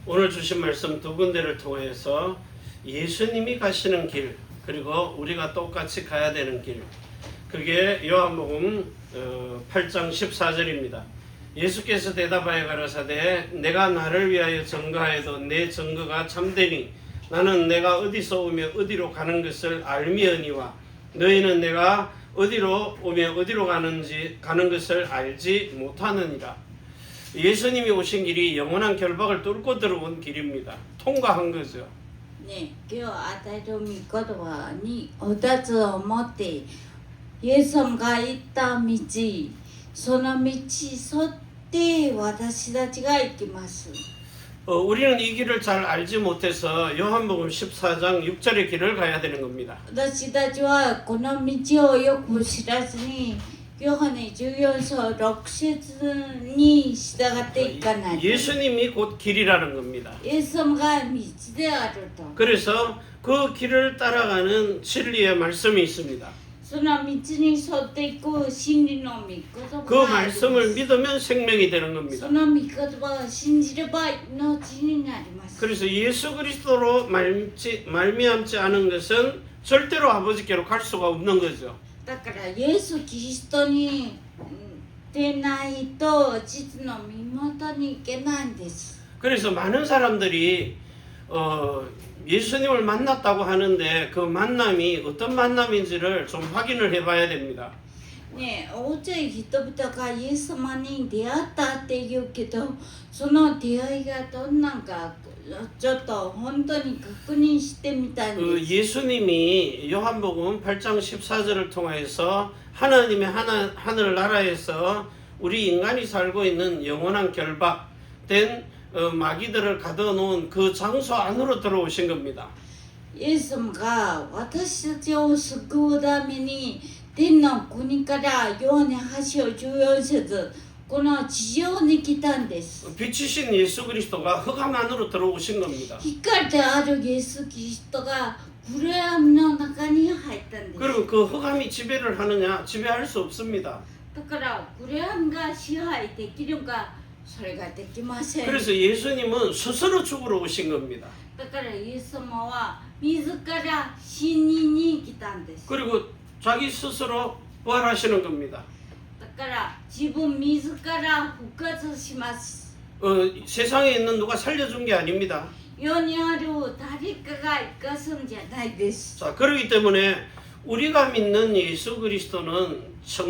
오늘 주신 말씀 두 군데를 통해서 예수님이 가시는 길, 그리고 우리가 똑같이 가야 되는 길, 그게 요한복음 8장 14절입니다. 예수께서 대답하여 가라사대 내가 나를 위하여 증거하여도 내 증거가 참되니 나는 내가 어디서 오며 어디로 가는 것을 알미언니와 너희는 내가 어디로 오며 어디로 가는 것을 알지 못하느니라. 예수님이 오신 길이 영원한 결박을 뚫고 들어온 길입니다. 통과한 거죠. ね、今日与える御言葉におたつを持ってイエス様が行った道、その道に沿って私たちが行きます。 우리는 이 길을 잘 알지 못해서 요한복음 14장 6절의 길을 가야 되는 겁니다. 私たちはこの道をよく知らずにヨハネ14章6節に従っていかないと。 예수님이 곧 길이라는 겁니다. イエス様が道であると。 그래서 그 길을 따라가는 진리의 말씀이 있습니다. その道に沿っていく真理の御言葉 그 があります。 말씀을 믿으면 생명이 되는 겁니다. その御言葉を信じれば命になります。 그래서 예수 그리스도로 말미암지 않은 것은 절대로 아버지께로 갈 수가 없는 거죠. だからイエス・キリストに出ないと実の身元に行けないんです。 그래서 많은 사람들이 예수님을 만났다고 하는데 그 만남이 어떤 만남인지를 좀 확인을 해봐야 됩니다. ねえ、大勢人々がイエス様に出会ったって言うけど、その出会いがどんなんかちょっと本当に確認してみたいんです。 예수님이 요한복음 8장 14절을 통해서 하나님의 하늘 나라에서 우리 인간이 살고 있는 영원한 결박된 마귀들을 가둬놓은 그 장소 안으로 들어오신 겁니다. イエス様が私たちを救うために天の国からヨハネ8章14節この地上に来たんです。 빛이신 예수 그리스도가 흑암 안으로 들어오신 겁니다. 光であるイエス・キリストが暗闇の中に入ったんです。 그리고 그 흑암이 지배를 하느냐? 지배할 수 없습니다. だから暗闇が支配できるかそれができません。 그래서 예수님은 스스로 죽으러 오신 겁니다. だからイエス様は自ら死にに来たんです。 그리고 자기 스스로 부활하시는 겁니다. だから自分自ら復活します。 세상에 있는 누가 살려준 게 아닙니다. 世にある誰かが生かすんじゃないです。 자, 그렇기 때문에 우리가 믿는 예수 그리스도는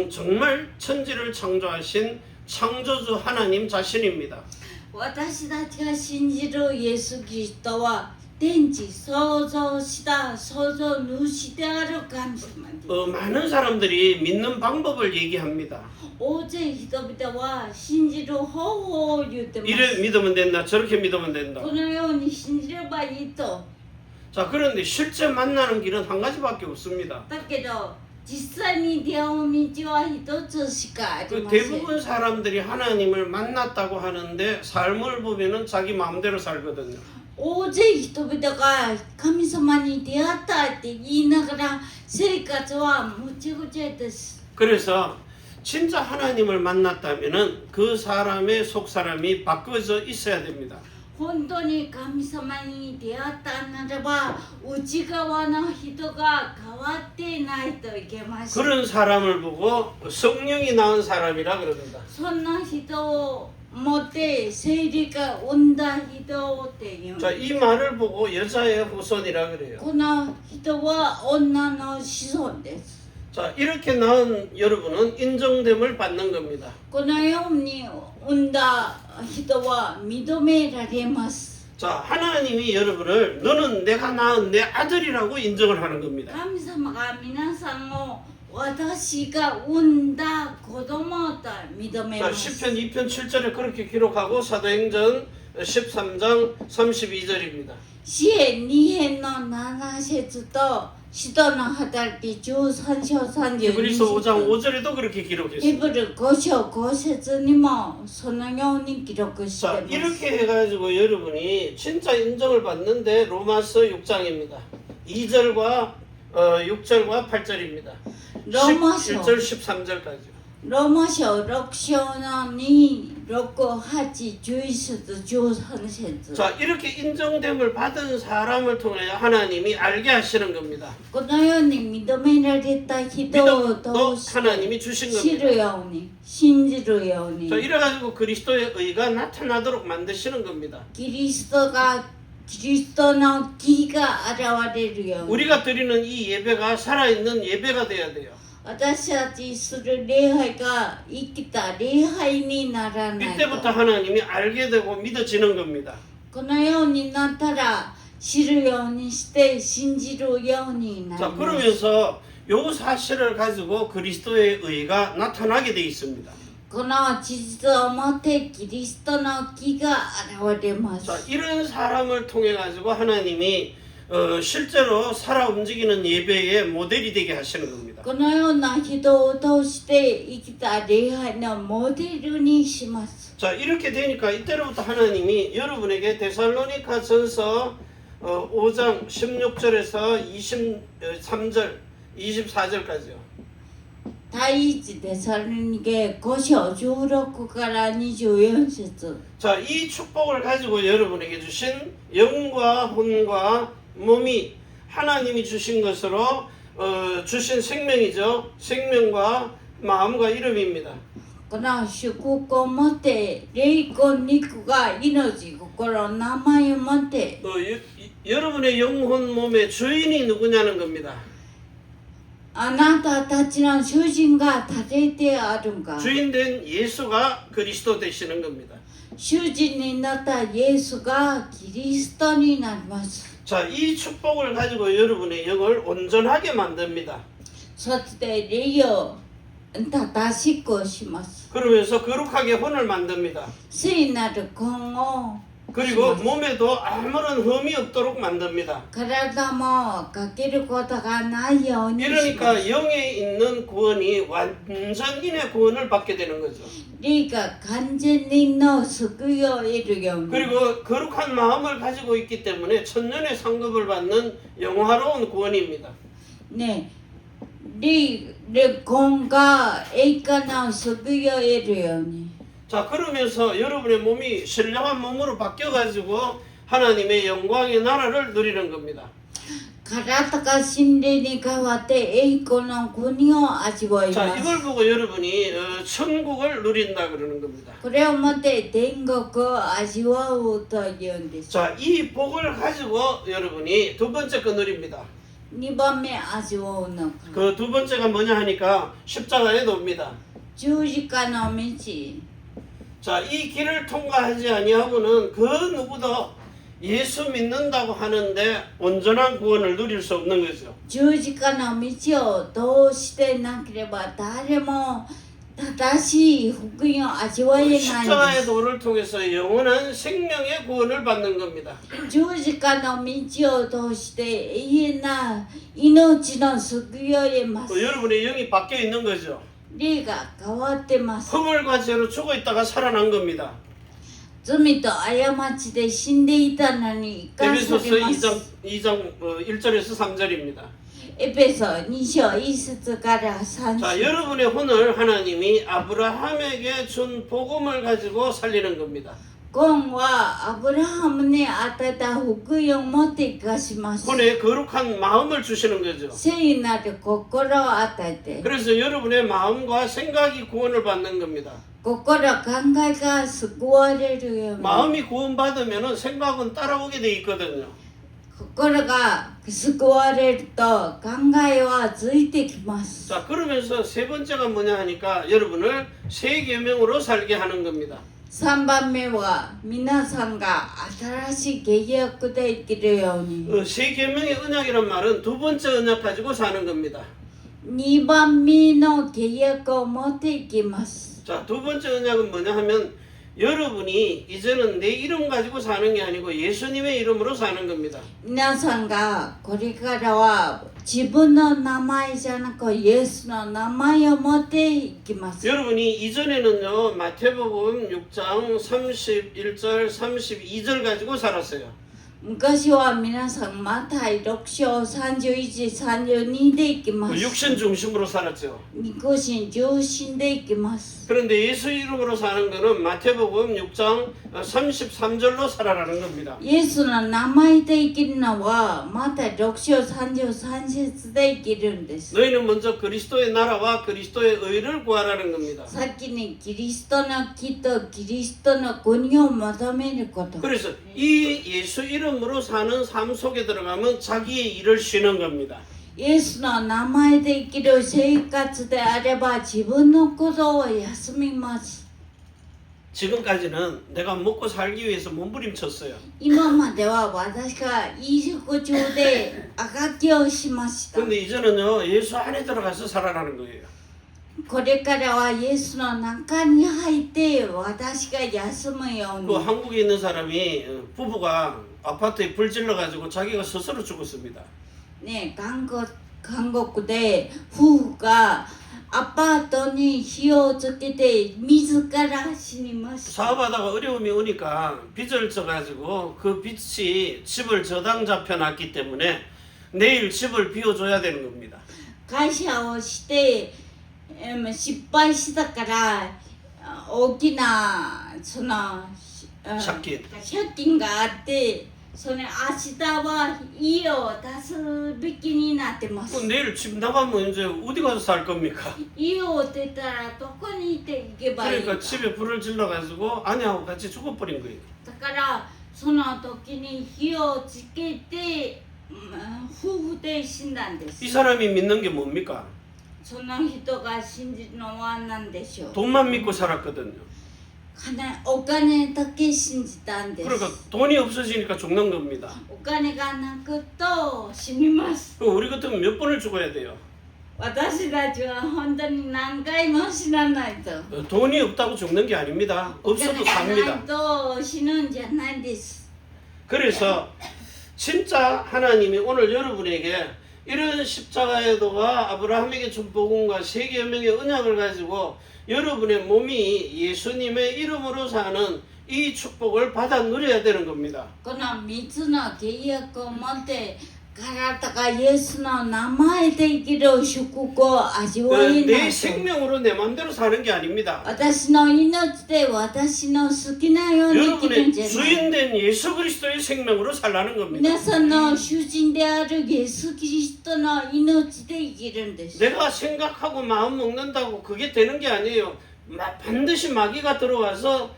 정말 천지를 창조하신 창조주 하나님 자신입니다. 私たちが信じるイエス・キリストは天地創造した創造主である神様です。 많은 사람들이 믿는 방법을 얘기합니다. 大勢人々は信じる方法を言ってます。 이래 믿으면 된다, 저렇게 믿으면 된다. このように信じればいいと。 자, 그런데 실제 만나는 길은 한 가지밖에 없습니다. だけど実際に出会う道は一つしかありません。 대부분 사람들이 하나님을 만났다고 하는데 삶을 보면은 자기 마음대로 살거든요. 大勢人々が神様に出会ったって言いながら生活はむちゃくちゃです。 그래서 진짜 하나님을 만났다면은 그 사람의 속 사람이 바꿔져 있어야 됩니다. 本当に神様に出会ったならば内側の人が変わっていないといけません。 그런 사람을 보고 성령이 낳은 사람이라 그럽니다. そんな人を持って聖霊が生んだ人って言う。 자, 이 말을 보고 여자의 후손이라 그래요. この人は女の子孫です。 자, 이렇게 낳은 여러분은 인정됨을 받는 겁니다. このように生んだ人は認められます。 자, 하나님이 여러분을 너는 내가 낳은 내 아들이라고 인정을 하는 겁니다. 神様が皆さんを私が生んだ子供と認め 자, ます。 10편 2편 7절에 그렇게 기록하고 사도행전 13장 32절입니다. 詩篇2編の7節と使徒の働き13章32 히브리서 5장 節 5절에도 그렇게 ヘ 기록했습니다. ブル5章5節にもそのように記録してい 자, ます。 이렇게 해가지고 여러분이 진짜 인정을 받는데 로마서 6장입니다. 2절과 6절과 8절입니다. ローマ書 1절 13절까지. 로마서 6장の2、6、8、11節、13節。 자, 이렇게 인정됨을 받은 사람을 통해 하나님이 알게 하시는 겁니다. このように認められた人を 믿음도 通して 하나님이 주신 知 겁니다. るように、信じるように 자, 、 이래가지고 그리스도의 의가 나타나도록 만드시는 겁니다. キリストの義が現れるように、 우리가 드리는 이 예배가 살아있는 예배가 돼야 돼요. 私たちする礼拝が生きた礼拝にならない 이때부터 と。 하나님이 알게 되고 믿어지는 겁니다. このようになったら、知るようにして信じるようになり 자, ます。 그러면서 요 사실을 가지고 그리스도의 의가 나타나게 돼 있습니다. この事実をもってキリストの義が現れま 자, す。 이런 사람을 통해 가지고 하나님이 실제로 살아 움직이는 예배의 모델이 되게 하시는 겁니다. このような人を通して生きた礼拝のモデルにします。 자, 이렇게 되니까 이때로부터 하나님이 여러분에게 데살로니가 전서 5장 16절에서 23절, 24절까지요. 第一テサロニケ5章16から24節。 자, 이 축복을 가지고 여러분에게 주신 영과 혼과 몸이 하나님이 주신 것으로 주신 생명이죠. 생명과 마음과 이름입니다. この祝福をもって霊魂肉が命心名前をもって 여러분의 영혼 몸의 주인이 누구냐는 겁니다. あなたたちの主人が誰であるか。 주인된 예수가 그리스도 되시는 겁니다. 主人になったイエスがキリストになります。 자, 이 축복을 가지고 여러분의 영을 온전하게 만듭니다. そして霊を正しくします。 그러면서 거룩하게 혼을 만듭니다. 聖なる魂を 그리고 몸에도 아무런 흠이 없도록 만듭니다. 体もかけることがないようにします。 이러니까 영에 있는 구원이 완전인의 구원을 받게 되는 거죠. 霊が完全の救いを得るように。 그리고 거룩한 마음을 가지고 있기 때문에 천년의 상급을 받는 영화로운 구원입니다. ね、霊魂が栄華な救いを得るように。 자, 그러면서 여러분의 몸이 신령한 몸으로 바뀌어가지고 하나님의 영광의 나라를 누리는 겁니다. 体が神霊に変わって栄光の国を味わい 자, ます。 이걸 보고 여러분이 천국을 누린다 그러는 겁니다. これをもって天国を味わうというんです。 자, 이 복을 가지고 여러분이 두 번째 거 누립니다. 2番目味わうのか。 그 두 번째가 뭐냐 하니까 십자가에 놓습니다. 十字架の道。 자, 이 길을 통과하지 아니하고는 그 누구도 예수 믿는다고 하는데 온전한 구원을 누릴 수 없는 거죠. 十字架の道をどうしてなければ誰も正しい福音を味わえないんで 십자가의 す。 도를 통해서 영원한 생명의 구원을 받는 겁니다. 十字架の道を通して永遠な命の救いを得ます。 여러분의 영이 바뀌어 있는 거죠. 霊が変わってます。 허물과 죄로 죽어 있다가 살아난 겁니다. 罪と過ちで死んでいたのに生かさ 에베소서 れます。 2장 1절에서 3절입니다. エペソ2章1節から3 자, 節。 여러분의 혼을 하나님이 아브라함에게 준 복음을 가지고 살리는 겁니다. 今はアブラハムに与えた福音を持って生かします。 혼에 거룩한 마음을 주시는 거죠. 聖なる心を与えて、 그래서 여러분의 마음과 생각이 구원을 받는 겁니다. 心考えが救われるように。 마음이 구원받으면 생각은 따라오게 돼 있거든요. 心が救われると考えはついてきます。 자, 그러면서 세 번째가 뭐냐 하니까 여러분을 새 계명으로 살게 하는 겁니다. 3番目は皆さんが新しい契約で生きるように。 새 계명의 언약이란 말은 두 번째 언약 가지고 사는 겁니다. 2番目の契約を持っていきます。 자, 두 번째 언약은 뭐냐 하면 여러분이 이제는 내 이름 가지고 사는 게 아니고 예수님의 이름으로 사는 겁니다. 皆さんがこれからは自分の名前じゃなくイエスの名前を持っていきます。 여러분이 이전에는요 마태복음 6장 31절 32절 가지고 살았어요. 昔は皆さんマタイ6章31、32で行きま 그 す。 육신 중심으로 살았죠. 肉心重心で行きます。 그런데 예수 이름으로 사는 거는 마태복음 6장 33절로 살아라는 겁니다. イエスの名前で生きるのはマタイ6章33節で生きるんです。 너희는 먼저 그리스도의 나라와 그리스도의 의를 구하라는 겁니다. 先にキリストの義とキリストの国を求めること。 그래서 이 예수 이름으로 사는 삶 속에 들어가면 자기의 일을 쉬는 겁니다. イエスの名前で生きる生活であれば自分のことを休みます。 지금까지는 내가 먹고 살기 위해서 몸부림쳤어요. 今までは私が飲食中であがきをしました。 근데 이제는요 예수 안에 들어가서 살아라는 거예요. これからはイエスの中に入って私が休むよう 그 に。 한국에 있는 사람이 부부가 아파트에 불 질러가지고 자기가 스스로 죽었습니다. ね、韓国で夫婦がアパートに火をつけて自ら死にました。 사업하다가 어려움이 오니까 빚을 져가지고 그 빚이 집을 저당 잡혀놨기 때문에 내일 집을 비워줘야 되는 겁니다. 会社をして失敗したから大きなその借金があってそれ明日は家を出すべきになってま 그 す。 내일 집 나가면 이제 어디 가서 살 겁니까? 家を出たらどこに行って行けばいいか。 그러니까 집에 불을 질러가지고 아내하고 같이 죽어버린 거예요. だからその時に火をつけて夫婦で死んだんです。 이 사람이 믿는 게 뭡니까? その人が信じるのは何でしょう。 돈만 믿고 살았거든요. お金だけ信じたんです。 그러니까 돈이 없어지니까 죽는 겁니다. お金がなくと死にます。 우리 같으면 몇 번을 죽어야 돼요? 私たちは本当に何回も死なないと。 돈이 없다고 죽는 게 아닙니다. お金 없어도 がない 삽니다. と死ぬんじゃないです。 그래서 진짜 하나님이 오늘 여러분에게 이런 십자가의 도가 아브라함에게 준 복음과 세계명의 언약을 가지고 여러분의 몸이 예수님의 이름으로 사는 이 축복을 받아 누려야 되는 겁니다. この3つの契約を持って体がイエスの名前で生きる祝福を味わえな 내 いと。 생명으로 내 마음대로 사는 게 아닙니다. 私の命で私の好きなように生きるん 여러분의 じゃない。 주인된 예수 그리스도의 생명으로 살라는 겁니다. 皆さんの主人であるイエス・キリストの命で生きるんです。 내가 생각하고 마음 먹는다고 그게 되는 게 아니에요. 반드시 마귀가 들어와서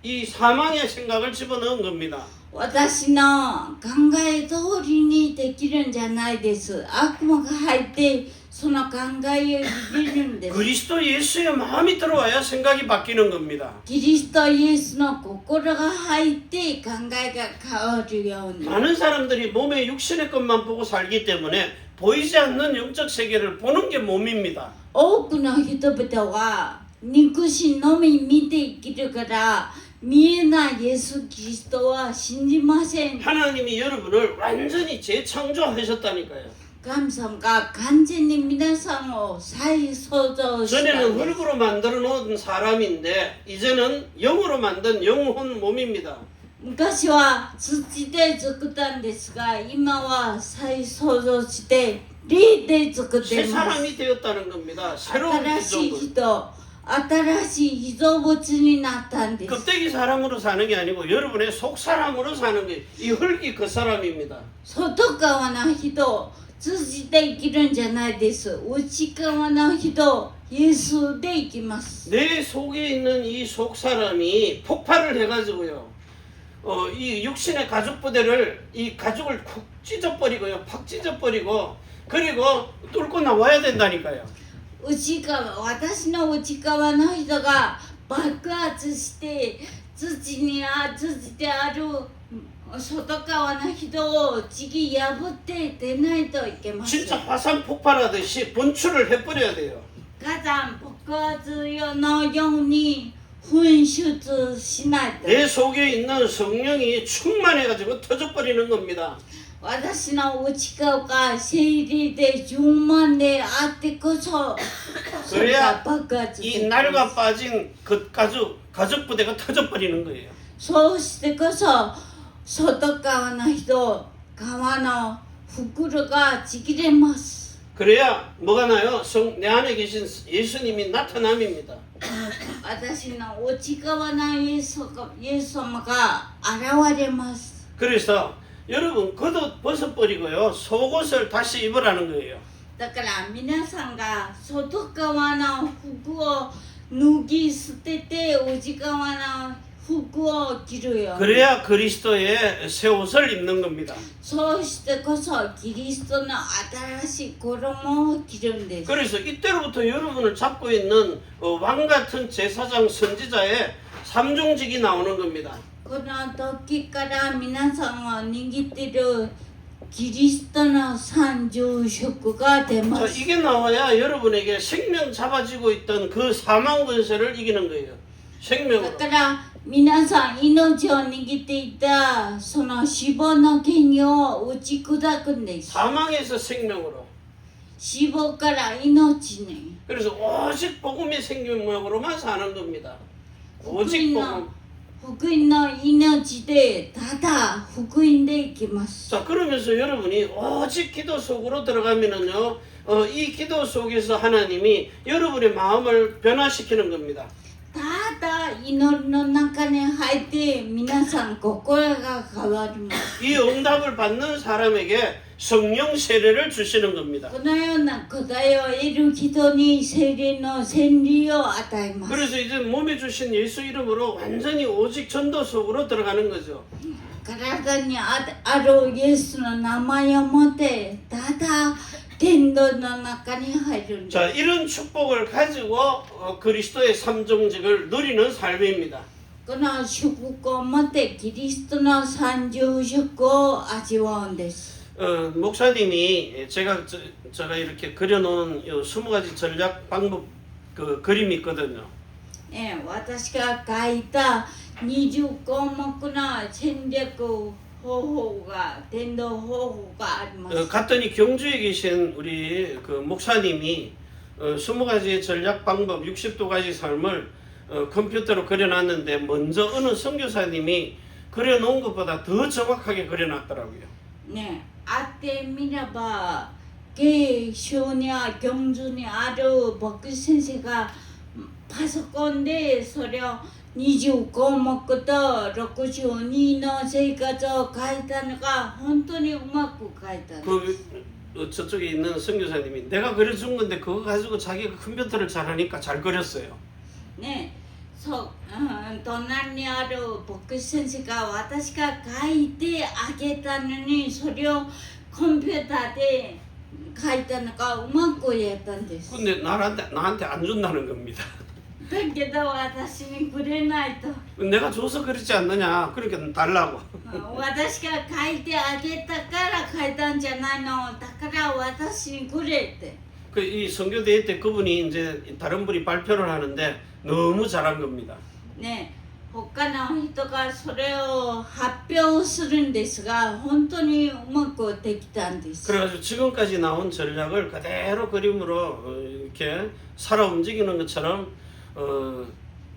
이 사망의 생각을 집어넣은 겁니다. 私の考え通りにできるんじゃないです。悪魔が入ってその考えを入れるんです。 그리스도 예수의 마음이 들어와야 생각이 바뀌는 겁니다. キリストイエスの心が入って考えが変わるように。 많은 사람들이 몸의 육신의 것만 보고 살기 때문에 보이지 않는 영적 세계를 보는 게 몸입니다. 多くの人々は肉身のみ見て生きるから見えないイエス・キリストは信じません。 하나님이 여러분을 완전히 재창조하셨다니까요. 神様が完全に皆さんを再創造したん 전에는 です。 흙으로 만들어 놓은 사람인데 이제는 영으로 만든 영혼 몸입니다. 昔は土で作ったんですが今は再創造して霊で作って 새 います。 사람이 되었다는 겁니다. 새로운 新しい 기존. 人、新しい被造物になったんです。 껍데기 사람으로 사는 게 아니고 여러분의 속 사람으로 사는 게 이 흙이 그 사람입니다. 外側の人、土で生きるんじゃないです。内側の人、イエスで生きます。 내 속에 있는 이 속 사람이 폭발을 해가지고요. 이 육신의 가죽 부대를 이 가죽을 쿡 찢어버리고요, 팍 찢어버리고 그리고 뚫고 나와야 된다니까요. 内側、私の内側の人が爆発して土である外側の人をちぎ破って出ないといけません。 진짜 화산 폭발하듯이 분출을 해버려야 돼요. 火山爆発のように噴出しないと。 내 속에 있는 성령이 충만해가지고 터져버리는 겁니다. 私の内側が聖霊で充満であってこそそれが 그래야 爆発でき 이 ます。 낡아 빠진 그 가죽 부대가 터져버리는 거예요. そうしてこそ外側の人側の袋がちぎれます 그래야 뭐가 나요? 내 안에 계신 예수님이 나타남입니다. 私の内側のイエス様が現れます 그래서 여러분 겉옷 벗어버리고요. 속옷을 다시 입으라는 거예요. だから皆さんが外側の服を脱ぎ捨てて内側の服を着るよ 그래야 그리스도의 새 옷을 입는 겁니다. そうしてこそキリストの新しい衣を着るんです 그래서 이때로부터 여러분을 잡고 있는 왕 같은 제사장 선지자의 삼중직이 나오는 겁니다. この時から皆さんが握っているキリストの三重職が出ま 자, す 이게 나와야 여러분에게 생명 잡아지고 있던 그 사망 권세를 이기는 거예요. だ 생명으로. から皆さん命を握っていたその死亡の権威を打ち砕くんです 사망에서 생명으로. 死亡から命に 그래서 오직 복음의 생명력으로만 사는 겁니다. 福 오직 音 복음. の福音の命でただ福音で生きます 자, 그러면서 여러분이 오직 기도 속으로 들어가면은요, 이 기도 속에서 하나님이 여러분의 마음을 변화시키는 겁니다. ただ祈りの中に入って皆さん心が変わります 이 응답을 받는 사람에게 성령 세례를 주시는 겁니다. このような答えを得る人に聖霊の洗礼を与えます 그래서 이제 몸에 주신 예수 이름으로 완전히 오직 전도 속으로 들어가는 거죠. 体にあるイエスの名前を持ってただ天道の中に入るんです 자, 이런 축복을 가지고 그리스도의 삼종직을 누리는 삶입니다. この祝福を持ってキリストの三重祝を味わうんです 목사님이 제가 이렇게 그려놓은 20가지 전략 방법 그 그림이 있거든요. 私が書いた20項目の戦略方法が伝道方法があります 갔더니 경주에 계신 우리 그 목사님이 20가지의 전략 방법 60도가지 삶을 컴퓨터로 그려놨는데 먼저 어느 선교사님이 그려놓은 것보다 더 정확하게 그려놨더라고요. ねあってみれば慶州に경주にある牧師先生がパソコンでそれを20項目と62の生活を書いたのが本当にうまく書いた 저쪽에 있는 선교사님이 내가 그려준 건데 그거 가지고 자기가 컴퓨터를 잘하니까 잘 그렸어요. ねそう、隣にある牧師先生が私が書いてあげたのにそれをコンピューターで書いたのがうまくやったんです 근데 나한테 안 준다는 겁니다. だけど私にくれないと 내가 줘서 그렇지 않느냐. 그러니까 달라고. 私が書いてあげたから書いたんじゃないのだから私にくれって 이 선교대회 때 그분이 이제 다른 분이 발표를 하는데 너무 잘한 겁니다. ね他の人がそれを発表するんですが本当にうまくできたんです 그래가지고 지금까지 나온 전략을 그대로 그림으로 이렇게 살아 움직이는 것처럼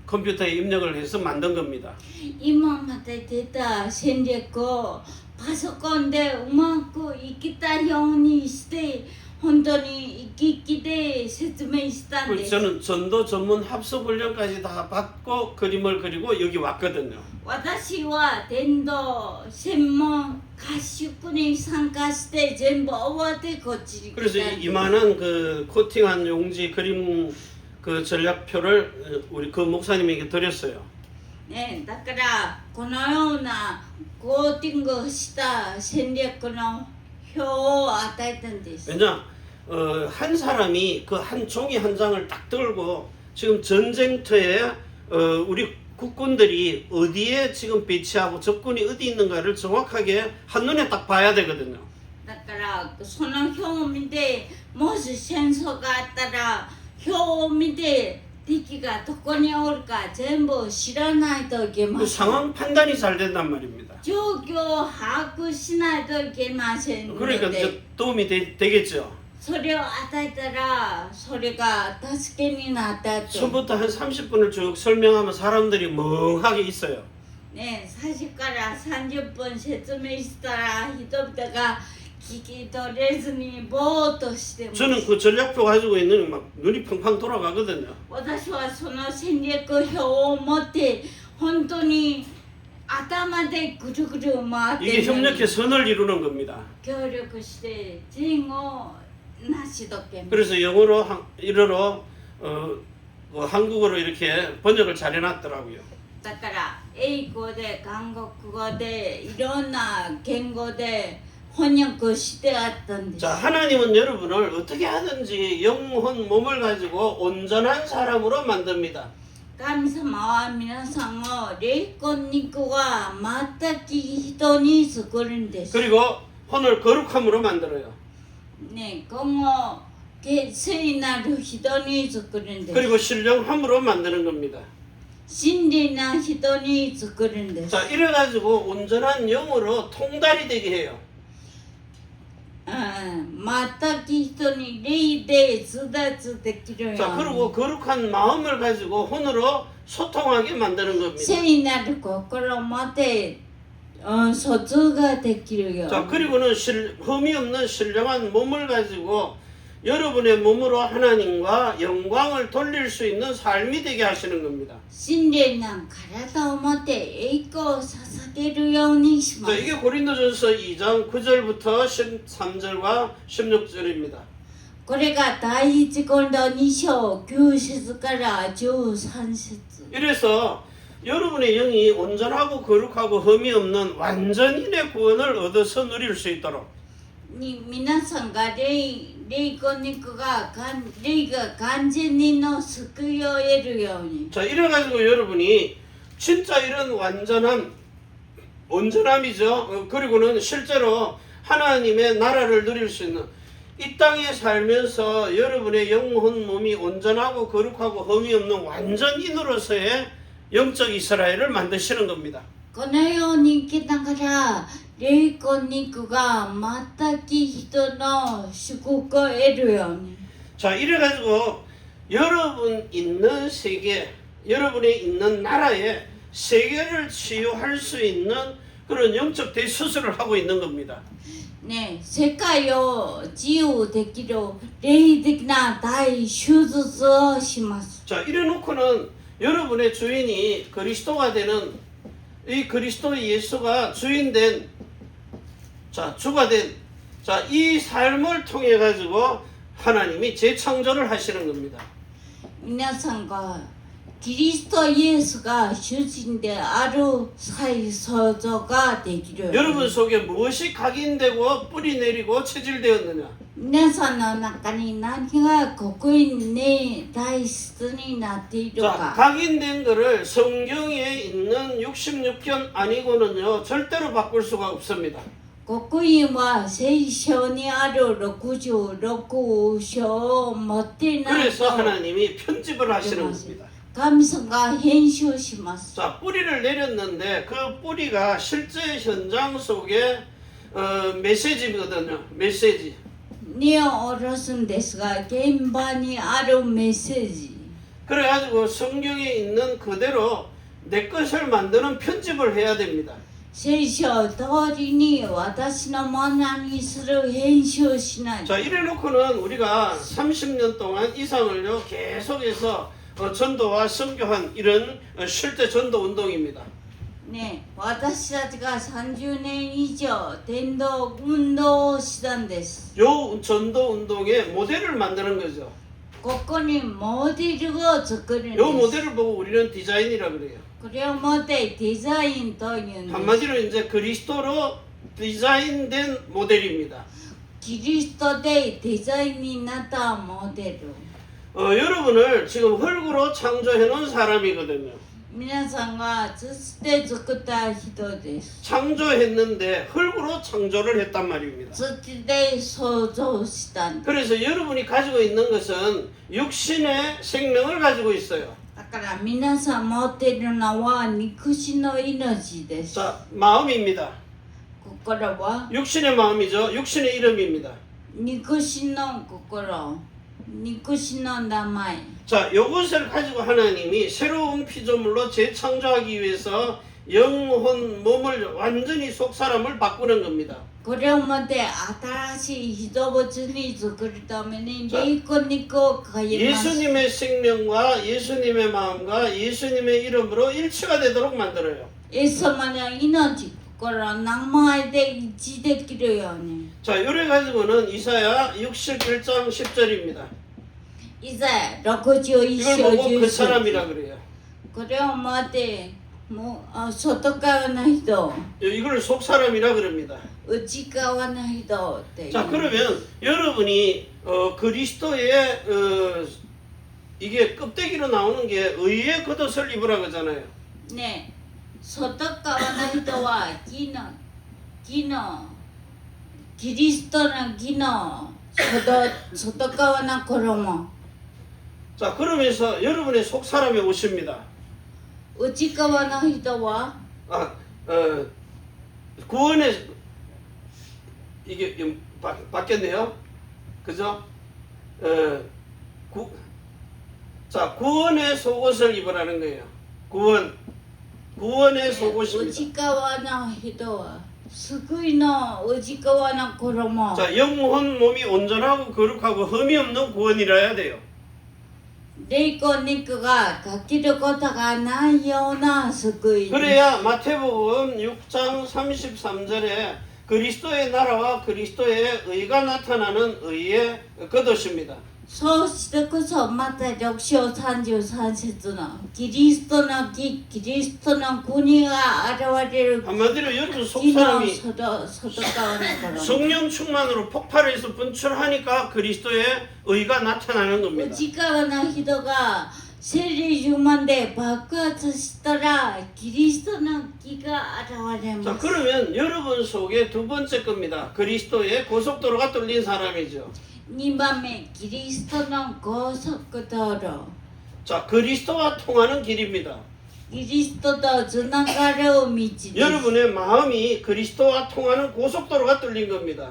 컴퓨터에 입력을 해서 만든 겁니다. 今まで出た戦略をパソコンでうまく生きたようにして本当に生き生きで説明したんです 저는 전도 전문 합숙 훈련까지 다 받고 그림을 그리고 여기 왔거든요. 私は伝道専門合宿に参加して全部終わってこっちに来たん 그래서 です 이만한 그 코팅한 용지 그림 그 전략표를 우리 그 목사님에게 드렸어요. ね、だからこのようなコーティングした戦略の表を与えたんです 왜냐 한 사람이 그 한 종이 한 장을 딱 들고 지금 전쟁터에 우리 국군들이 어디에 지금 배치하고 적군이 어디 있는가를 정확하게 한눈에 딱 봐야 되거든요. だからその表を見てもし戦争があったら表を見て敵がどこにおるか全部知らないといけま 그 せん 상황 판단이 잘 된단 말입니다. 状況を把握しないといけませんの 그러니까 で 이제 도움이 되겠죠. それを与えたらそれが助けになったと 처음부터 한 30분을 쭉 설명하면 사람들이 멍하게 있어요. ね、最初から30分説明したら人々が聞き取れずにぼーっとしてます。 저는 그 전략표 가지고 있는 막 눈이 펑펑 돌아가거든요. 私はその戦略表を持って本当に頭でぐるぐる回って 이게 るのに 협력해 선을 이루는 겁니다. 協力して善を成し遂げます。 그래서 영어로 일어로 뭐 한국어로 이렇게 번역을 잘 해놨더라고요. だから英語で韓国語でいろんな言語で翻訳してあったんです。 자, 하나님은 여러분을 어떻게 하든지 영혼 몸을 가지고 온전한 사람으로 만듭니다. 神様は皆さんを霊魂肉は全く人に作るんです。 그리고 혼을 거룩함으로 만들어요. ね、今後聖なる人に作るんです。 그리고 신령함으로 만드는 겁니다. 真理な人に作るんです。 자, 이래가지고 온전한 영으로 통달이 되게 해요. 全く人に霊で通達できるように。 자, 그리고 거룩한 마음을 가지고 혼으로 소통하게 만드는 겁니다. 聖なる心を持って疎通ができるように。 자, 그리고는 흠이 없는 신령한 몸을 가지고 여러분의 몸으로 하나님과 영광을 돌릴 수 있는 삶이 되게 하시는 겁니다. 真理な体を持って栄光を捧げるようにしま 자, す。 이게 고린도전서 2장 9절부터 13절과 16절입니다. これが第一コリント2章9節から13節。 이래서 여러분의 영이 온전하고 거룩하고 흠이 없는 완전인의 구원을 얻어서 누릴 수 있도록 に皆さんが霊魂肉が霊が完全にの救いを得るように。 자, 이래가지고 여러분이 진짜 이런 온전함이죠. 그리고는 실제로 하나님의 나라를 누릴 수 있는 이 땅에 살면서 여러분의 영혼 몸이 온전하고 거룩하고 흠이 없는 완전인으로서의 영적 이스라엘을 만드시는 겁니다. このように生きながら霊魂肉が全く人の祝福を得るように。 자, 이래가지고 여러분 있는 세계, 여러분이 있는 나라에 세계를 치유할 수 있는 그런 영적 대수술을 하고 있는 겁니다. ね、世界を自由できる霊的な大手術をします。 자, 이래놓고는 여러분의 주인이 그리스도가 되는 이 그리스도 예수가 주인된 자, 주가 된 자, 이 삶을 통해 가지고 하나님이 재창조를 하시는 겁니다. 皆さんがキリストイエスが主人である再創造ができる。 여러분 속에 무엇이 각인되고 뿌리 내리고 체질되었느냐? 皆さんの中に何が刻印に体質になっている 자, か。 각인된 거를 성경에 있는 66편 아니고는요 절대로 바꿀 수가 없습니다. 刻印は聖書にある66章を持ってない 그래서 と 하나님이 편집을 하시는 겁니다. 神様が編集します。 자, 뿌리를 내렸는데 그 뿌리가 실제 현장 속에 메시지거든요. 메시지. 根を下ろすんですが、現場にあるメッセージ。 그래가지고 성경에 있는 그대로 내 것을 만드는 편집을 해야 됩니다. 聖書通りに私のものにする編集しない。 자, 이래놓고는 우리가 30년 동안 이상을요 계속해서 전도와 선교한 이런 실제 전도 운동입니다. ね、私たちが30年以上伝道運動をしたんです。 요 전도 운동의 모델을 만드는 거죠. ここにモデルを作るんです。 요 모델을 보고 우리는 디자인이라 그래요. これをもってデザインというんです。 한마디로 이제 그리스도로 디자인된 모델입니다. キリストでデザインになったモデル。 여러분을 지금 흙으로 창조해 놓은 사람이거든요. 皆さんが土で作った人です。 창조했는데 흙으로 창조를 했단 말입니다. 土で創造したんです。 그래서 여러분이 가지고 있는 것은 육신의 생명을 가지고 있어요. だから皆さん持っているのは肉身の命です。 자, 마음입니다. 心は 육신의 마음이죠. 육신의 이름입니다. 肉身の心、肉身の名前。 자, 요것을 가지고 하나님이 새로운 피조물로 재창조하기 위해서 영혼, 몸을 완전히 속 사람을 바꾸는 겁니다. これをもって新しい人物に作るために霊魂肉を変えます。 예수님의 생명과 예수님의 마음과 예수님의 이름으로 일치가 되도록 만들어요. イエス様の命から名前で一致できるように。 자, 요래 가지고는 이사야 61장 10절입니다. イザヤ61 이걸 章 보고 10 그 節 사람이라 그래요. これをもってもう外側の人 이걸 속 사람이라 그럽니다. 内側の人っていう 자, 그러면 여러분이 그리스도의 이게 껍데기로 나오는 게 의의 겉옷을 입으라 그러잖아요. ね外側の人は義のキリストの義の外側の衣 자, 그러면서 여러분의 속 사람이 오십니다. 内側の人は 구원의 이게 바뀌었네요. 그죠? 자, 구원의 속옷을 입으라는 거예요. 구원의 속옷입니다. 内側の人は救いの内側の衣 자, 영혼 몸이 온전하고 거룩하고 흠이 없는 구원이라야 돼요. 霊魂肉が欠けることがないような救い 그래야 마태복음 6장 33절에 그리스도의 나라와 그리스도의 의가 나타나는 의의 겉옷입니다. そうしてこそまた6章33節のキリストの義キリストの国が現れる 한마디로 여러분 속 義の 사람이 外側の衣 성령 충만으로 폭발해서 분출하니까 그리스도의 의가 나타나는 겁니다. 内側の人が聖霊充満で爆発したらキリストの義が現れ 자, ます 그러면 여러분 속에 두 번째 겁니다. 그리스도의 고속도로가 뚫린 사람이죠. 2番目キリストの高速道路 자, 그리스도와 통하는 길입니다. キリストとつながる道です 여러분의 마음이 그리스도와 통하는 고속도로가 뚫린 겁니다.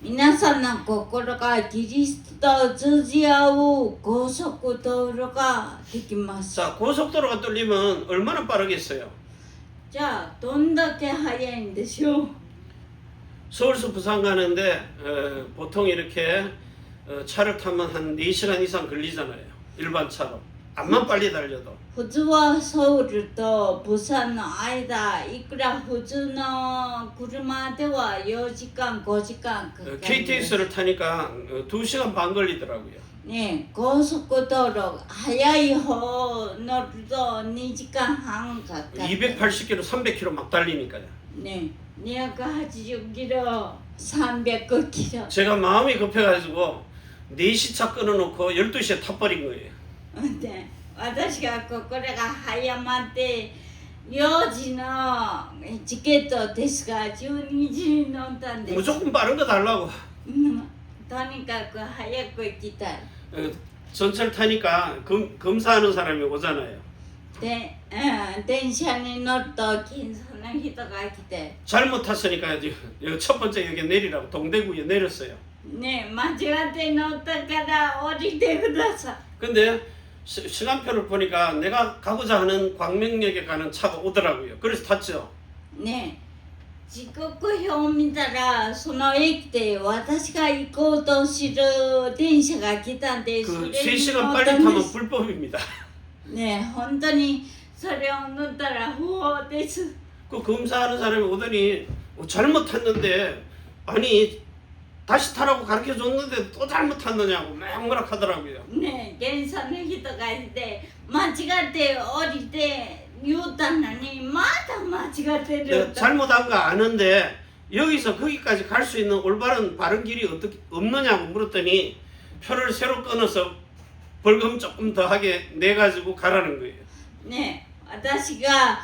皆さんの心がキリストと通じ合う高速道路ができます 자, 고속도로가 뚫리면 얼마나 빠르겠어요? じゃあどんだけ速いんでしょう 서울에서 부산 가는데 보통 이렇게 차를 타면 한 4시간 이상 걸리잖아요. 일반 차로. 암만 빨리 달려도. 普通はソウルと釜山の間いくら普通の車では4時間5時間かかる KTX를 타니까 2시간 반 걸리더라고요. ね高速道路速い方乗ると2時間半かかる 280km, 300km 막 달리니까요. ね280キロ300キロ 제가 마음이 급해가지고 4시 차 끊어놓고 12시에 타버린 거예요. で私が心が早まって4時のチケットですが12時に乗ったんです 무조건 빠른 거 달라고. とにかく早く行きたい 전철 타니까 검사하는 사람이 오잖아요. で、電車に乗ると検査の人が来て 잘못 탔으니까 여기 첫 번째 여기 내리라고 동대구에 내렸어요. ね間違って乗ったから降りてください 근데 시간표를 보니까 내가 가고자 하는 광명역에 가는 차가 오더라고요. 그래서 탔죠. ね時刻表を見たらその駅で私が行こうとする電車が来たんで 그 それに 3시간 乗っ 빨리 たんで 타면 す 불법입니다. ね本当にそれを乗ったら不法です 그 검사하는 사람이 오더니 잘못 탔는데 아니 다시 타라고 가르쳐 줬는데 또 잘못 탔느냐고 맹무락 하더라고요. ね検査の人がいて間違って降りて言ったのにまだ間違ってる 내가 잘못한 거 아는데 여기서 거기까지 갈 수 있는 올바른 바른 길이 어떻게 없느냐고 물었더니 표를 새로 끊어서 벌금 조금 더 하게 내가지고 가라는 거예요. ね私が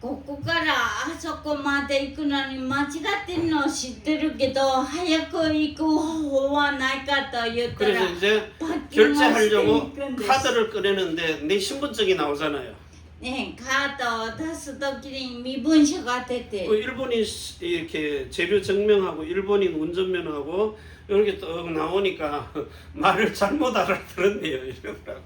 ここからあそこまで行くのに間違ってるの知ってるけど早く行く方法はないかと言ったら 그래서 이제 罰金をしてい 결제하려고 くんです 카드를 꺼내는데 내 신분증이 나오잖아요. ねカードを出すときに身分証が出て 일본인 이렇게 재료 증명하고 일본인 운전면허하고 이렇게 딱 나오니까 말을 잘못 알아들었네요. 이러더라고.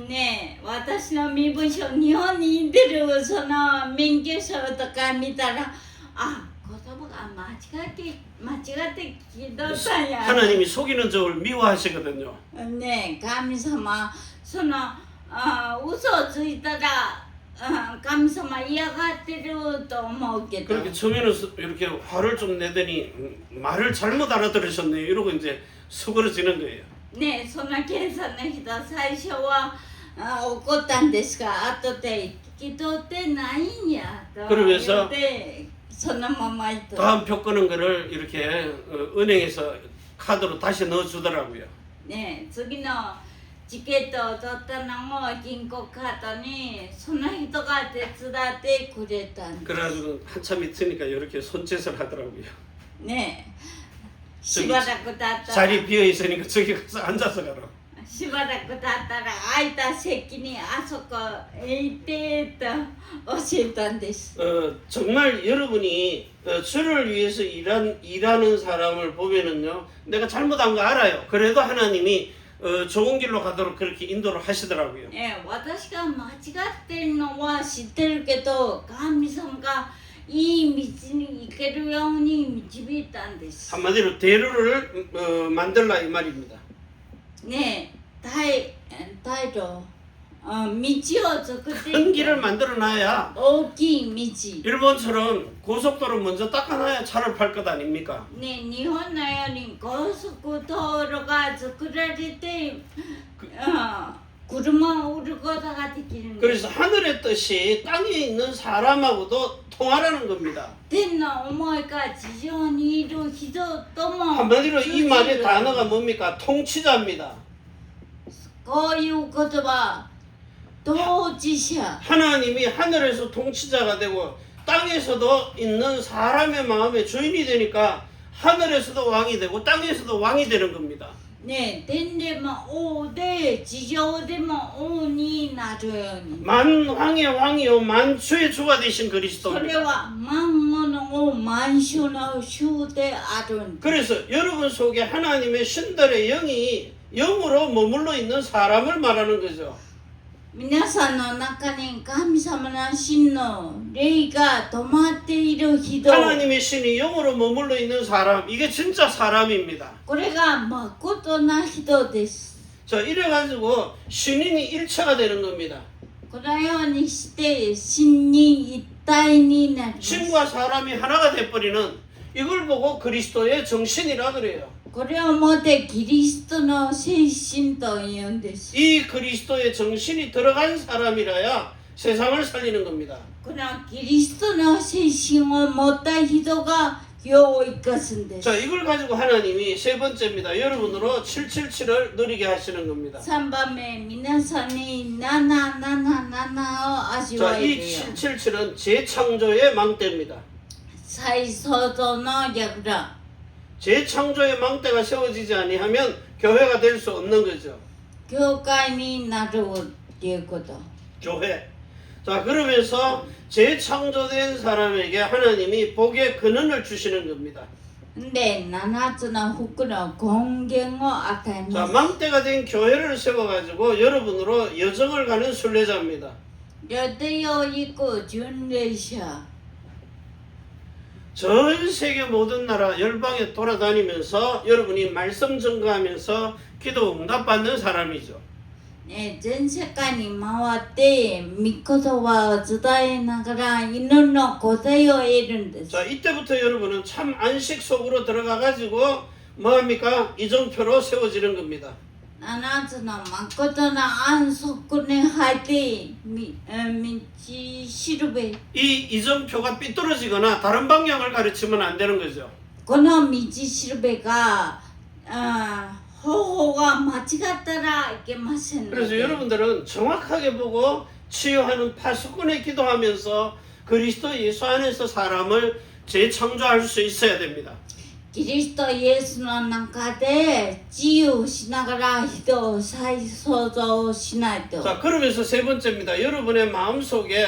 ね私の身分証日本に出るその免許証とか見たらあ言葉が間違って聞いとったんや 하나님이 속이는 저를 미워하시거든요. ね神様その嘘をついたら神様嫌がってると思うけど 그렇게 처음에는 이렇게 화를 좀 내더니 말을 잘못 알아들으셨네요. 이러고 이제 수그러지는 거예요. ねその検査の人最初は怒ったんですが後で聞き取ってないんやと 그러면서 言ってそのまま言っと 다음 표 끄는 거를 이렇게 은행에서 카드로 다시 넣어주더라고요. ね次のチケットを取ったのも銀行カードにその人が手伝ってくれたんで 그래가지고 한참 있으니까 이렇게 손짓을 하더라고요. ねしばらく経ったら 자리 비어 있으니까 저기 가서 앉아서 가라. しばらく経ったら空いた席にあそこ行ってと教えたんです 정말 여러분이 주를 위해서 일하는 사람을 보면은요, 내가 잘못한 거 알아요. 그래도 하나님이 좋은 길로 가도록 그렇게 인도를 하시더라고요. ね私が間違ってるのは知ってるけど神様がいい道に行けるように導いたんです 한마디로 대로를 만들라 이 말입니다. ね態度道を作って 큰 길을 만들어 놔야 大きい道 일본처럼 고속도로 먼저 닦아놔야 차를 팔 것 아닙니까? ね日本のように高速道路が作られて車を売ることができるんです 그래서 하늘의 뜻이 땅에 있는 사람하고도 통하라는 겁니다. 天の思いが地上にいる人とも 한마디로 이 말의 通じる 단어가 뭡니까? 통치자입니다. こういう言葉統治者 하나님이 하늘에서 통치자가 되고 땅에서도 있는 사람의 마음의 주인이 되니까 하늘에서도 왕이 되고 땅에서도 왕이 되는 겁니다. ね天でも王で地上でも王になるように 만왕의 왕이요 만주의 주가 되신 それ 그리스도입니다. は万物の万象の主であるんです 그래서 여러분 속에 하나님의 신들의 영이 영으로 머물러 있는 사람을 말하는 거죠. 皆さんの中に神様の真の霊が止まっている人 하나님의 신이 영으로 머물러 있는 사람, 이게 진짜 사람입니다. これがまことな人です 자, 이래가지고 신인이 일체가 되는 겁니다. このようにして真に一体になります 신과 사람이 하나가 돼버리는 이걸 보고 그리스도의 정신이라 그래요. これをもってキリストの精神と言うんです 이 그리스도의 정신이 들어간 사람이라야 세상을 살리는 겁니다. このキリストの精神を持った人が世を生かすんです 자, 이걸 가지고 하나님이 세 번째입니다. 여러분으로 777을 누리게 하시는 겁니다. 3番目皆さんに777を味 자, わえる 이 よ 777은 재창조의 망대입니다. 再創造の櫓 재창조의 망대가 세워지지 아니하면 교회가 될 수 없는 거죠. 教会になるっていうこと 교회. 자, 그러면서 재창조된 사람에게 하나님이 복의 근원을 주시는 겁니다. で7つの福の根源を与え 자, ます 망대가 된 교회를 세워가지고 여러분으로 여정을 가는 순례자입니다. 予定を行く巡礼者 전 세계 모든 나라 열방에 돌아다니면서 여러분이 말씀 증거하면서 기도 응답받는 사람이죠. 全世界に回って御言葉を伝えながら祈りの答えを得るんです 자, 이때부터 여러분은 참 안식 속으로 들어가가지고 뭐합니까? 이정표로 세워지는 겁니다. 7つの誠の安息に入って道しるべ 이 이정표가 삐뚤어지거나 다른 방향을 가르치면 안 되는 거죠. この道しるべが方法が間違ったらいけませんの 그래서 で 여러분들은 정확하게 보고 치유하는 파수꾼에 기도하면서 그리스도 예수 안에서 사람을 재창조할 수 있어야 됩니다. キリストイエスの中で自由しながら人を再創造しないと。 자, 그러면서 세 번째입니다. 여러분의 마음속에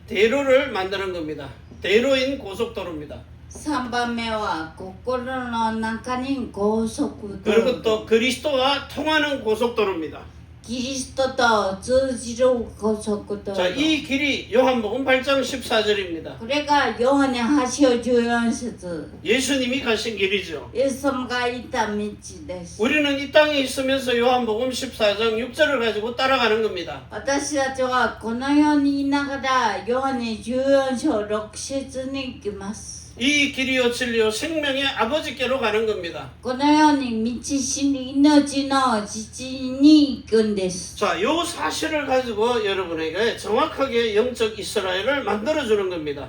대로를 만드는 겁니다. 대로인 고속도로입니다. 3番目は心の中に高速道 그리고 路。 또 그리스도와 통하는 고속도로입니다. キリストと通じる高速道 자, 路。 이 길이 요한복음 8장 14절입니다. これがヨハネ8章14節。 예수님이 가신 길이죠. イエス様が行った道です。 우리는 이 땅에 있으면서 요한복음 14장 6절을 가지고 따라가는 겁니다. 私たちはこの世にいながらヨハネ14章6節に行きます。 이 길이요 진리요 생명의 아버지께로 가는 겁니다. このように道しに命の父に行くんです。 자, 요 사실을 가지고 여러분에게 정확하게 영적 이스라엘을 만들어주는 겁니다.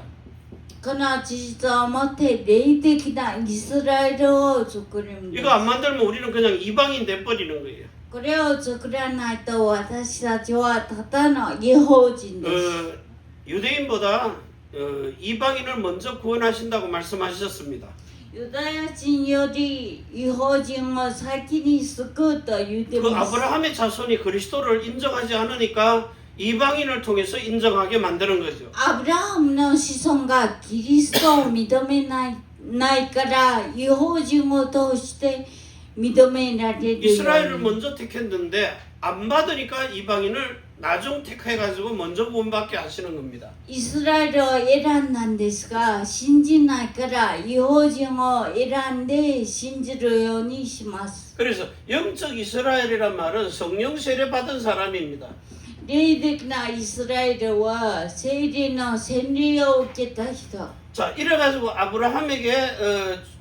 この事実をもって霊的なイスラエルを作るんです。 이거 안 만들면 우리는 그냥 이방인 돼버리는 거예요. これを作らないと私たちはただの異邦人です。 유대인보다 이방인을 먼저 구원하신다고 말씀하셨습니다. ユダヤ人より異邦人を先に救うと言ってい 그 ます。 아브라함의 자손이 그리스도를 인정하지 않으니까 이방인을 통해서 인정하게 만드는 거죠. アブラハムの子孫がキリストを認めないから異邦人を通して認められるよう 이스라엘을 に 먼저 택했는데 안 받으니까 이방인을 나중 택해가지고 먼저 구원받게 하시는 겁니다. イスラエルを選んだんですが信じないから異邦人を選んで信じるようにします。 그래서 영적 이스라엘이란 말은 성령 세례 받은 사람입니다. 霊的なイスラエルは聖霊の洗礼を受けた人。 자, 이래가지고 아브라함에게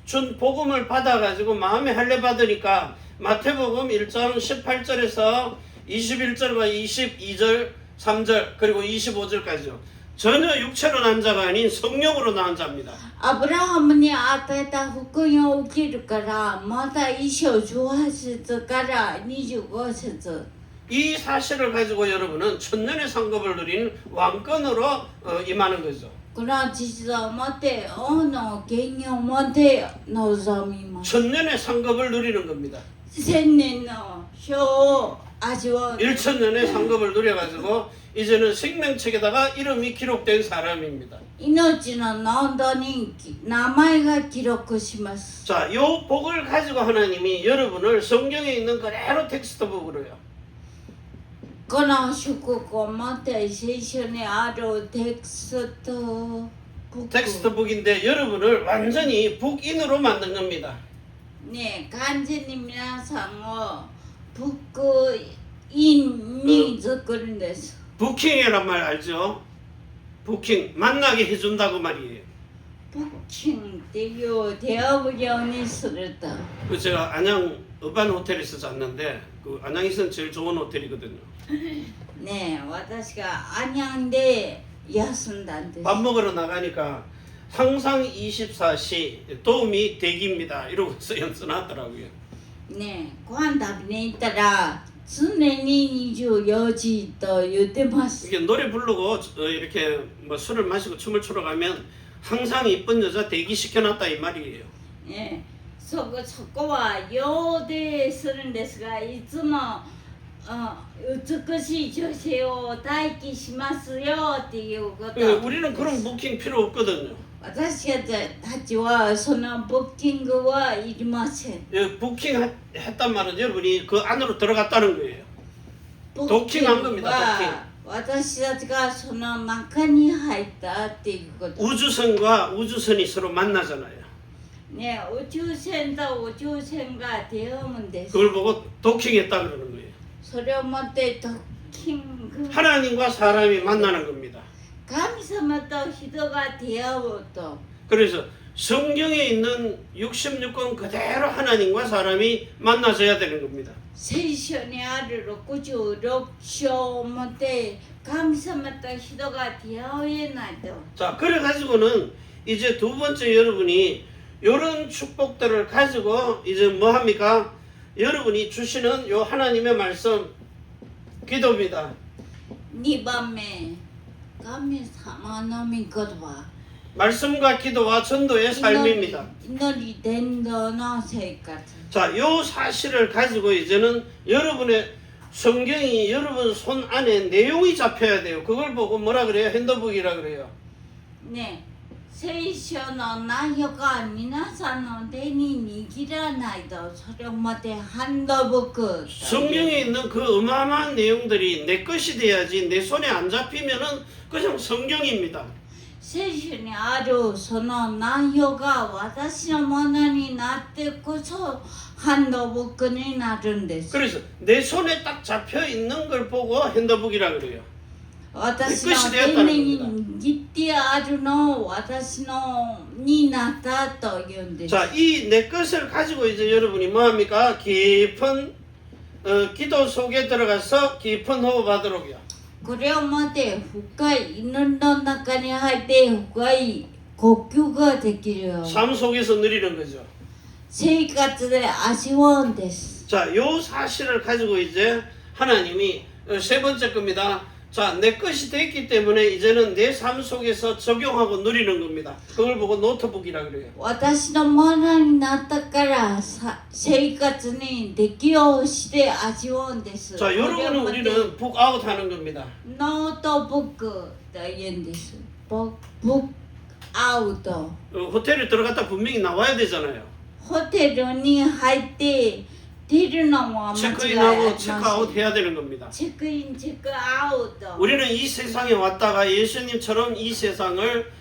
준 복음을 받아가지고 마음에 할례 받으니까 마태복음 1장 18절에서 21절과 22절, 3절 그리고 25절까지요. 전혀 육체로 난 자가 아닌 성령으로 난 자입니다. アブラハムに与えた福音を受けるからまた一章18節から25節。 이 사실을 가지고 여러분은 천년의 상급을 누린 왕권으로 임하는 거죠. この事実をもって王の権威をもって望みます。 천년의 상급을 누리는 겁니다. 千年の賞を味わう。 1천년의 상급을 누려가지고 이제는 생명책에다가 이름이 기록된 사람입니다. 命の濃度に名前が記録します。 자, 요 복을 가지고 하나님이 여러분을 성경에 있는 그대로 텍스트북으로요. この祝福をもって聖書にあるテクストブック。 텍스트북인데 여러분을 완전히 북인으로 만든 겁니다. ね、完全に皆さんを福音に作るんです。 부킹이란 말 알죠? 부킹, 만나게 해준다고 말이에요. ブッキングっていう出会うようにすると。 그 제가 안양 어반 호텔에서 잤는데 그 안양에서는 제일 좋은 호텔이거든요. ねえ、私がアニャンで休んだんです。 밥 먹으러 나가니까 항상 24시 도움이 대기입니다. 이러고서 연습하더라고요. ねえ、ご飯食べに行ったら常に24時と言ってます。 이게 노래 부르고 이렇게 뭐 술을 마시고 춤을 추러 가면 항상 이쁜 여자 대기시켜놨다 이 말이에요. ねえ、そこは用でするんですが、いつも、美しい女性を待機しますよっていうこと。 우리는 그런 부킹 필요 없거든요. 私たちはそのブッキングはいりません。 부킹 했단 말은 여러분이 그 안으로 들어갔다는 거예요. ブッキン 도킹한 グ 겁니다. は私たちがその中に入ったっていうこと。 우주선과 우주선이 서로 만나잖아요. ね、宇宙船と宇宙船が出会うんです。 그걸 보고 도킹했다 그러는 거예요. それをもってドッキング。 하나님과 사람이 만나는 겁니다. 神様と人が出会うと。 그래서 성경에 있는 66권 그대로 하나님과 사람이 만나져야 되는 겁니다. 聖書にある66章をもって神様と人が出会えないと。 자, 그래 가지고는 이제 두 번째 여러분이 이런 축복들을 가지고 이제 뭐 합니까? 여러분이 주시는 요 하나님의 말씀 기도입니다. 2番目、神様の御言葉。 말씀과 기도와 전도의 삶입니다. 祈り伝道の生活 자, 요 사실을 가지고 이제는 여러분의 성경이 여러분 손 안에 내용이 잡혀야 돼요. 그걸 보고 뭐라 그래요? 핸드북이라 그래요. ね聖書の内容が皆さんの手に握らないとそれまでハンドブック 성경에 있는 그 어마어마한 내용들이 내 것이 돼야지 내 손에 안 잡히면은 그냥 성경입니다. 聖書にあるその内容が私のものになってこそハンドブックになるんです 그래서 내 손에 딱 잡혀 있는 걸 보고 핸드북이라 그래요. 私の手に握ってあるのを私のになったというんです 자, 이 내 것을 가지고 이제 여러분이 뭐합니까? 깊은 기도 속에 들어가서 깊은 호흡하도록요. これをもって深い祈りの中に入って深い呼吸ができるように 삶 속에서 누리는 거죠. 生活で味わうんです 자, 요 사실을 가지고 이제 하나님이 세 번째 겁니다. 자, 내 것이 됐기 때문에 이제는 내 삶 속에서 적용하고 누리는 겁니다. 그걸 보고 노트북이라 그래요. 私のものになったから生活に適応して味わうんです 자, これを 여러분은 もって 우리는 북아웃 하는 겁니다. ノートブックと言うんですブックアウト 호텔에 들어갔다 분명히 나와야 되잖아요. ホテルに入って出るのも間違いありま 체크인하고 せ 체크아웃 ん 해야 되는 겁니다. チェックインチェックアウト 우리는 이 세상에 왔다가 예수님처럼 이 세상을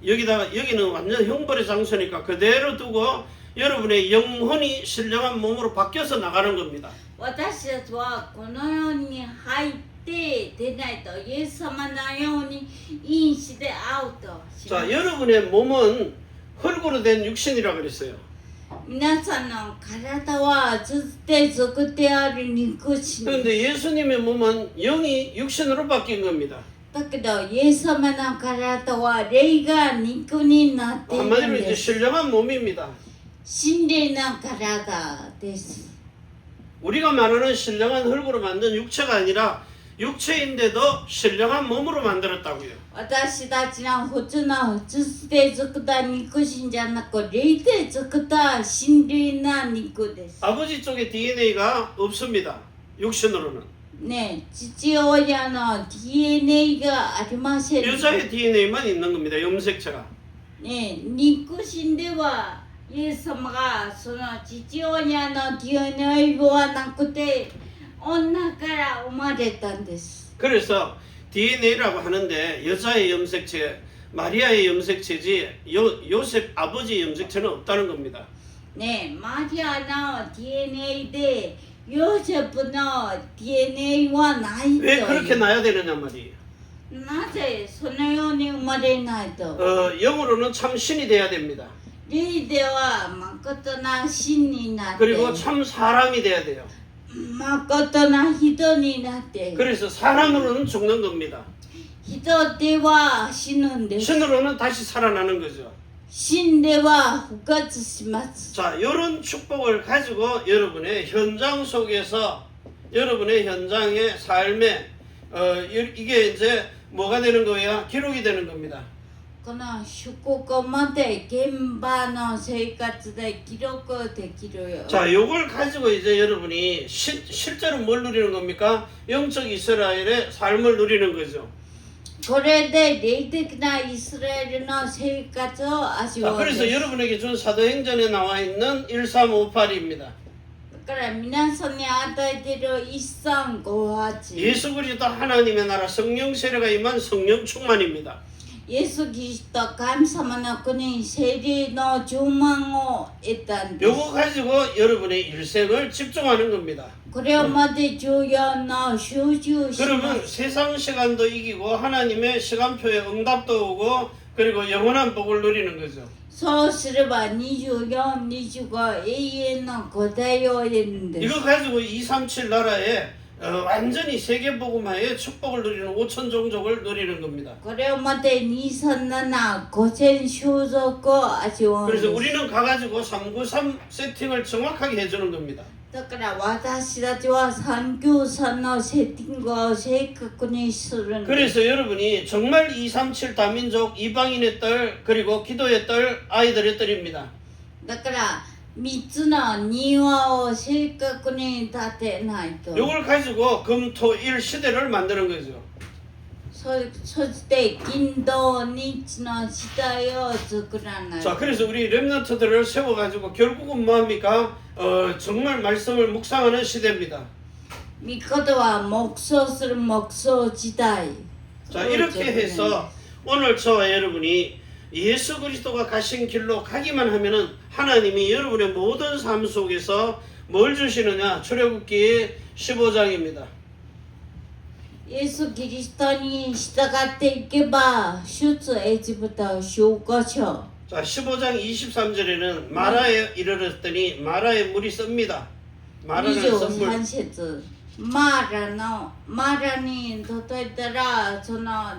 여기는 완전 형벌의 장소니까 그대로 두고 여러분의 영혼이 신령한 몸으로 바뀌어서 나가는 겁니다. 私たちはこの世に入って出ないとイエス様のようにインしてアウトしま 자, す 여러분의 몸은 흙으로 된 육신이라 그랬어요. 皆さんの体はずって作ってある肉身 그런데 예수님의 몸은 영이 육신으로 바뀐 겁니다. だけどイエス様の体は霊が肉になっているん 한마디로 이제 です 신령한 몸입니다. 神霊な体です 우리가 말하는 신령한 흙으로 만든 육체가 아니라 육체인데도 신령한 몸으로 만들었다고요. 私たちの普通の土で作った肉身じゃなく霊で作った神霊な肉です 아버지 쪽에 DNA가 없습니다. 육신으로는. ね父親の DNA がありません 여자의 DNA만 있는 겁니다. 염색체가. ね肉身ではイエス様がその父親の DNA はなくて女から生まれたんです 그래서 DNA라고 하는데 여자의 염색체, 마리아의 염색체지 요셉 아버지 염색체는 없다는 겁니다. ねマリアの DNA でヨセフの DNA はないと 왜 い 그렇게 う 나야 되느냐 말이에요. なぜそのように生まれないと 영으로는 참 신이 돼야 됩니다. 霊では誠な神になって 그리고 참 사람이 돼야 돼요. 誠な人になって 그래서 사람으로는 죽는 겁니다. 人では死ぬんです 신으로는 다시 살아나는 거죠. 死んでは復活します 자, 이런 축복을 가지고 여러분의 현장 속에서 여러분의 현장의 삶에 이게 이제 뭐가 되는 거예요? 기록이 되는 겁니다. この祝福まで現場の生活で記録できるよ 자, 요걸 가지고 이제 여러분이 실제로 뭘 누리는 겁니까? 영적 이스라엘의 삶을 누리는 거죠. これで霊的なイスラエルの生活を味 자, わうで 그래서 す 여러분에게 준 사도행전에 나와 있는 1358입니다. だから皆さんに与えている1358 예수 그리스도 하나님의 나라 성령 세례가 임한 성령 충만입니다. イエス・キリスト神様の国聖霊の充満を得たんです 요거 가지고 여러분의 일생을 집중하는 겁니다. これをまで14の集中しま 그러면 す 세상 시간도 이기고 하나님의 시간표에 응답도 오고 그리고 영원한 복을 누리는 거죠. そうすれば24、25永遠の答えを得るんです 이거 가지고 237 나라에 완전히 세계복음화의 축복을 누리는 5천 종족을 누리는 겁니다. これをまで237、5000種族を味わうんで 그래서 す 우리는 가가지고 393 세팅을 정확하게 해주는 겁니다. だから私たちは産業さんのセッティングを正確にするんです。 그래서 여러분이 정말 237 다민족 이방인의 딸 그리고 기도의 딸 아이들의 딸입니다. だから3つの庭を正確に建てないと。 이걸 가지고 금토일 시대를 만드는 거죠. そして金土日の時代を作らない。 자, 그래서 우리 렘넌트들을 세워가지고 결국은 뭐합니까? 정말 말씀을 묵상하는 시대입니다. 御言は黙想する黙想時代。 자, 이렇게 해서 오늘 저와 여러분이 예수 그리스도가 가신 길로 가기만 하면은 하나님이 여러분의 모든 삶 속에서 뭘 주시느냐? 출애굽기 15장입니다. イエス・キリストに従っていけば出エジプト15章。 자, 15장 23절에는 마라에 이르렀더니 마라에 물이 씁니다. 마라는 썸물. 23節マラに例えたらその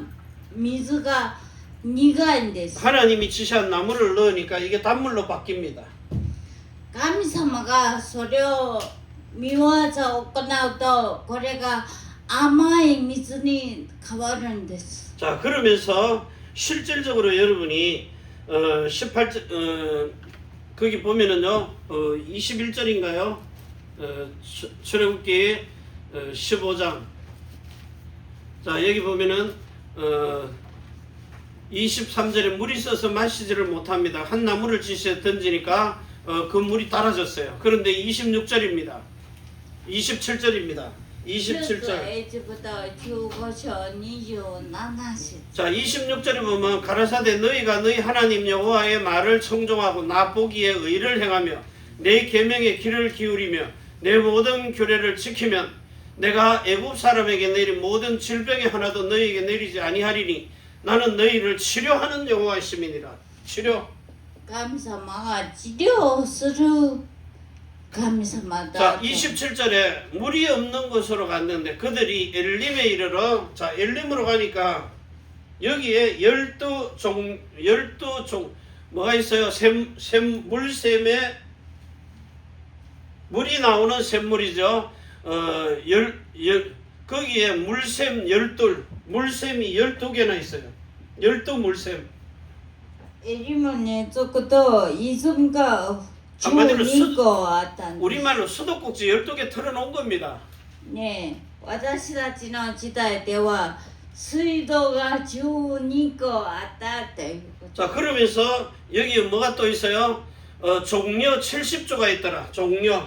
水が苦いんです。 하나님이 지시한 나무를 넣으니까 이게 단물로 바뀝니다. 神様がそれを見業を行うとこれが甘い水に変わるんです。 자, 그러면서 실질적으로 여러분이 18절 거기 보면은요 21절인가요? 출애굽기 15장. 자, 여기 보면은 23절에 물이 써서 마시지를 못합니다. 한 나무를 지시해 던지니까 그 물이 달아졌어요. 그런데 26절입니다. 27절입니다. 27절. エジプト15章27節。 자, 26절에 보면 가라사대 너희가 너희 하나님 여호와의 말을 청종하고 나 보기에 의를 행하며 내 계명의 귀를 기울이며 내 모든 규례를 지키면 내가 애굽 사람에게 내린 모든 질병의 하나도 너희에게 내리지 아니하리니 나는 너희를 치료하는 여호와이심이니라. 치료. 神様が治療する神様だ 자, と。 27절에 물이 없는 곳으로 갔는데 그들이 엘림에 이르러 자, 엘림으로 가니까 여기에 12종 뭐가 있어요? 물샘에 물이 나오는 샘물이죠. 거기에 물샘 12, 물샘이 12개나 있어요. 12물샘. エリムに着くと泉が 한마디로 12個あったんです。 우리말로 수도꼭지 12개 털어놓은 겁니다. ねえ、私たちの時代では水道が12個あったということ。 자, 그러면서 여기 뭐가 또 있어요? 종려 70조가 있더라. 종려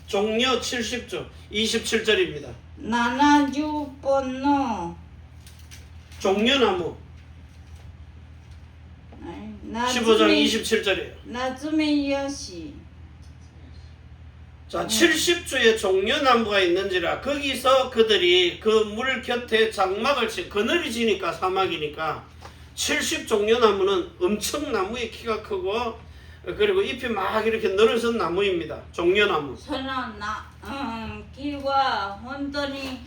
70조. 27절입니다. 70本の 종려나무. 15장 27절이에요. 夏目よし。 자, 70주의 종려나무가 있는지라 거기서 그들이 그 물 곁에 장막을 그늘이 지니까 사막이니까 70종려나무는 엄청 나무의 키가 크고 그리고 잎이 막 이렇게 늘어선 나무입니다. 종려나무. その木は本当に、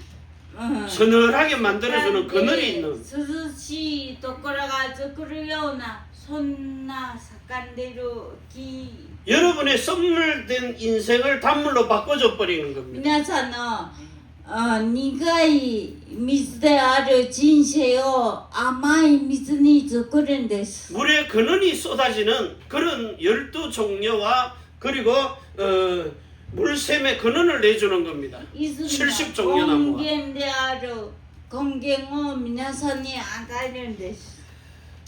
서늘하게 만들어주는 그늘이 있는. 涼しいところが作るようなそんな盛んでる木。 여러분의 선물된 인생을 단물로 바꿔줘 버리는 겁니다. 皆さんの苦い水である人生を甘い水に作るんです。 물의 근원이 쏟아지는 그런 12종려와 그리고 물샘의 근원을 내주는 겁니다. 70종려 根 나무가. 源である根源を皆さんに与えるんです。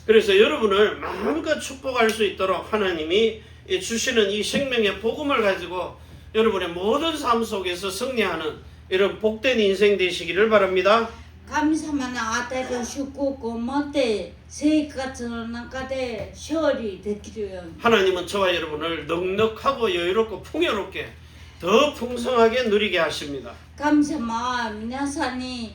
그래서 여러분을 마음껏 축복할 수 있도록 하나님이 주시는 이 생명의 복음을 가지고 여러분의 모든 삶 속에서 승리하는 이런 복된 인생 되시기를 바랍니다. 神様の与える祝福を持って生活の中で勝利できるように。 하나님은 저와 여러분을 넉넉하고 여유롭고 풍요롭게 더 풍성하게 누리게 하십니다. 神様は皆さんに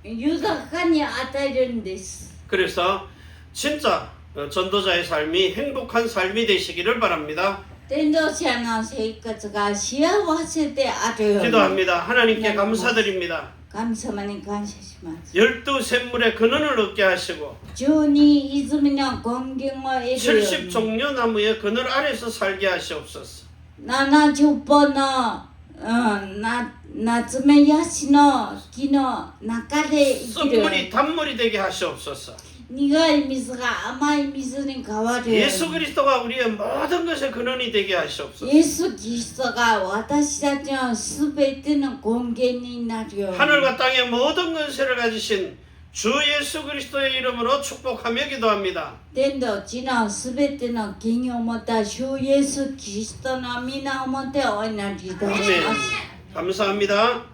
豊かに与えるんです。 그래서 진짜 전도자의 삶이 행복한 삶이 되시기를 바랍니다. 伝道者の生活が幸せであるように。 기도합니다. 하나님께 감사드립니다. 神様に感謝します。 12샘물의 근원을 얻게 하시고 12泉の根源を得るように。 70종려나무의 그늘 아래서 살게 하시옵소서. 70の、夏目ヤシの木の中で生きる 썸물이 단물이 되게 하시옵소서. 苦い水が甘い水に変わる 예수 그리스도가 우리의 모든 것의 근원이 되게 하시옵소서. イエス・キリストが私たちのすべての根源になるように 하늘과 땅의 모든 권세를 가지신 주 예수 그리스도의 이름으로 축복하며 기도합니다. 天と地のすべての権威を持った主イエス・キリストの皆をもってお祈りいたします。 감사합니다.